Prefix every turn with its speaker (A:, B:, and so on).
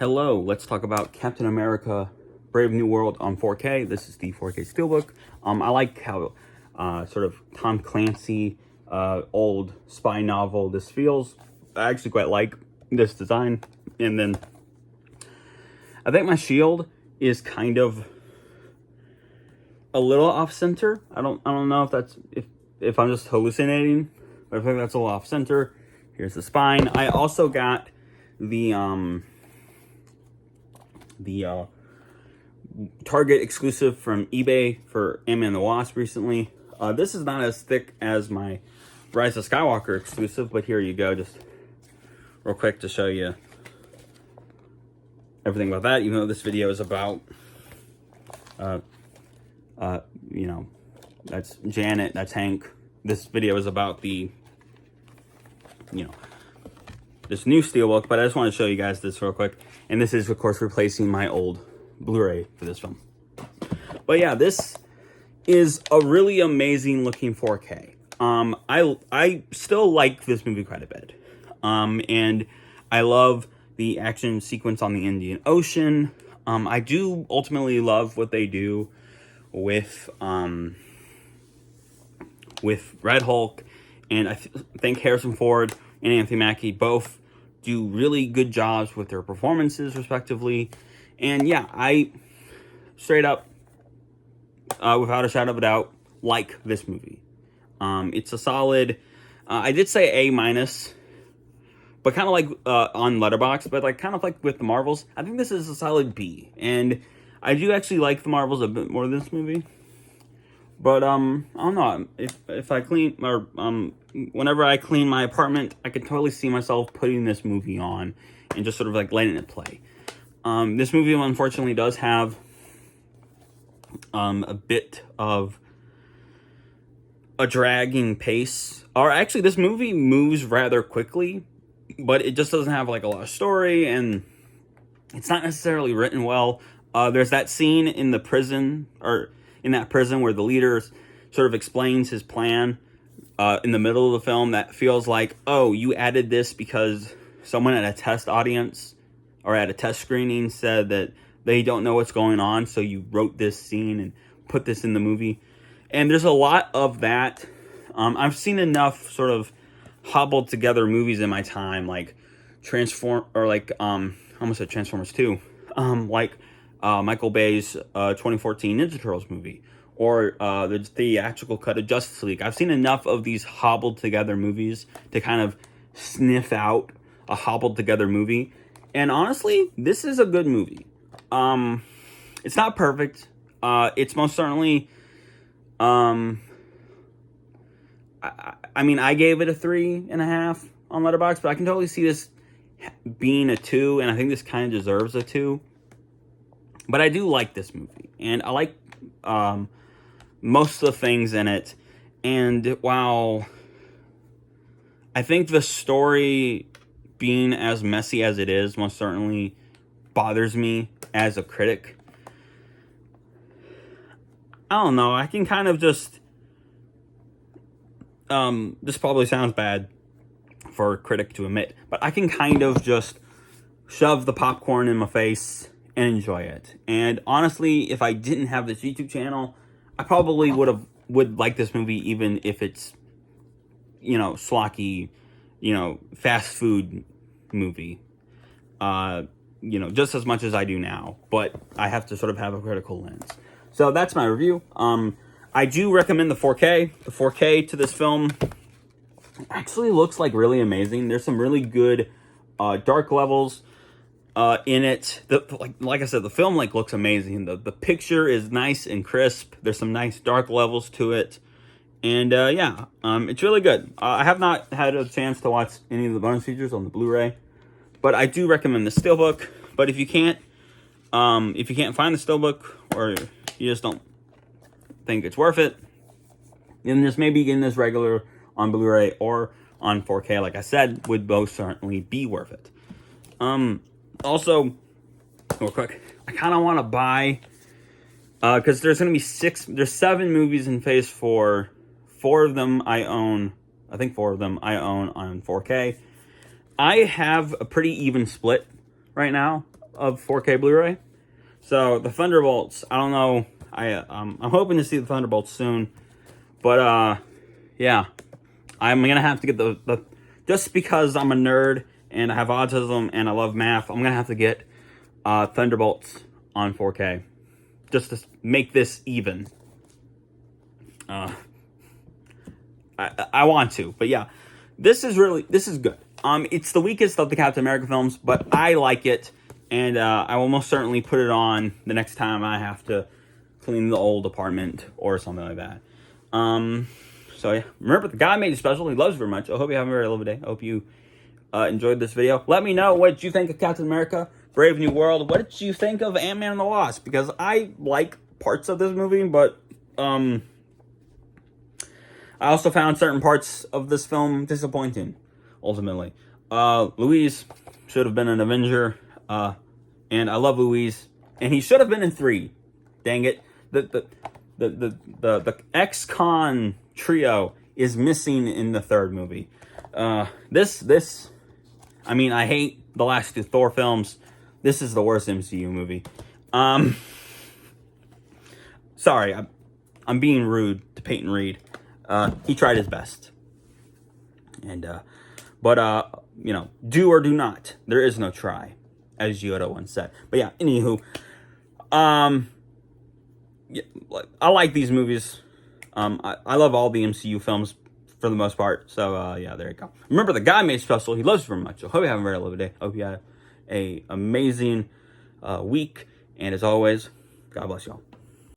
A: Hello, let's talk about Captain America Brave New World on 4K. This is the 4K Steelbook. I like how sort of Tom Clancy old spy novel this feels. I actually quite like this design. And then I think my shield is kind of a little off center. I don't know if that's if I'm just hallucinating, but I think that's a little off center. Here's the spine. I also got the Target exclusive from eBay for Ant-Man and the Wasp recently. This is not as thick as my Rise of Skywalker exclusive, but here you go, just real quick to show you everything about that, even though this video is about, you know, that's Janet, that's Hank. This video is about the, you know, this new Steelbook, but I just want to show you guys this real quick. And this is, of course, replacing my old Blu-ray for this film. But yeah, this is a really amazing looking 4K. I still like this movie quite a bit. And I love the action sequence on the Indian Ocean. I do ultimately love what they do with Red Hulk, and I think Harrison Ford and Anthony Mackie both do really good jobs with their performances, respectively. And yeah, I straight up, without a shadow of a doubt, like this movie. It's a solid, I did say A-, but kind of like on Letterboxd, but like kind of like with the Marvels, I think this is a solid B. And I do actually like the Marvels a bit more than this movie. But I don't know, if I clean, or whenever I clean my apartment, I could totally see myself putting this movie on and just sort of like letting it play. This movie unfortunately does have a bit of a dragging pace. Or actually, this movie moves rather quickly, but it just doesn't have like a lot of story, and it's not necessarily written well. There's that scene in the prison, or in that prison, where the leader sort of explains his plan in the middle of the film that feels like, oh, you added this because someone at a test audience or at a test screening said that they don't know what's going on, so you wrote this scene and put this in the movie. And there's a lot of that. I've seen enough sort of hobbled together movies in my time, like I almost said Transformers 2, like Michael Bay's 2014 Ninja Turtles movie, or the theatrical cut of Justice League. I've seen enough of these hobbled together movies to kind of sniff out a hobbled together movie. And honestly, this is a good movie. It's not perfect. It's most certainly, I mean, I gave it a 3.5 on Letterboxd, but I can totally see this being a 2, and I think this kind of deserves a 2. But I do like this movie, and I like most of the things in it. And while I think the story being as messy as it is most certainly bothers me as a critic, I don't know, I can kind of just, this probably sounds bad for a critic to admit, but I can kind of just shove the popcorn in my face and enjoy it. And honestly, if I didn't have this YouTube channel, I probably would like this movie, even if it's, you know, schlocky, you know, fast food movie, you know, just as much as I do now. But I have to sort of have a critical lens. So that's my review. I do recommend the 4K. The 4K to this film actually looks like really amazing. There's some really good dark levels in it. Like I said, the film looks amazing. The picture is nice and crisp. There's some nice dark levels to it, and yeah, it's really good. I have not had a chance to watch any of the bonus features on the Blu-ray, but I do recommend the Steelbook. But if you can't find the Steelbook, or you just don't think it's worth it, then just maybe getting this regular on Blu-ray or on 4K, like I said, would most certainly be worth it. Also, real quick, I kind of want to buy, because there's going to be there's 7 movies in Phase 4. 4 of them I own, I think 4 of them I own on 4K. I have a pretty even split right now of 4K Blu-ray. So the Thunderbolts, I don't know. I'm hoping to see the Thunderbolts soon, but yeah, I'm gonna have to get the just because I'm a nerd and I have autism and I love math. I'm gonna have to get Thunderbolts on 4K just to make this even. I want to, but yeah, this is good. It's the weakest of the Captain America films, but I like it, and I will most certainly put it on the next time I have to clean the old apartment or something like that. So yeah, remember, the guy made you special. He loves you very much. I hope you have a very lovely day. I hope you enjoyed this video. Let me know what you think of Captain America, Brave New World. What did you think of Ant-Man and the Wasp? Because I like parts of this movie, but I also found certain parts of this film disappointing, ultimately. Louise should have been an Avenger, and I love Louise, and he should have been in 3. Dang it. The ex-con trio is missing in the 3rd movie. I mean, I hate the last 2 Thor films. This is the worst MCU movie. Sorry, I'm being rude to Peyton Reed. He tried his best. And, you know, do or do not. There is no try, as Yoda once said. But yeah, anywho, yeah, I like these movies. I love all the MCU films for the most part. So, yeah, there you go. Remember, the guy made special. He loves you very much. I hope you have a very lovely day. I hope you have a amazing week. And as always, God bless y'all.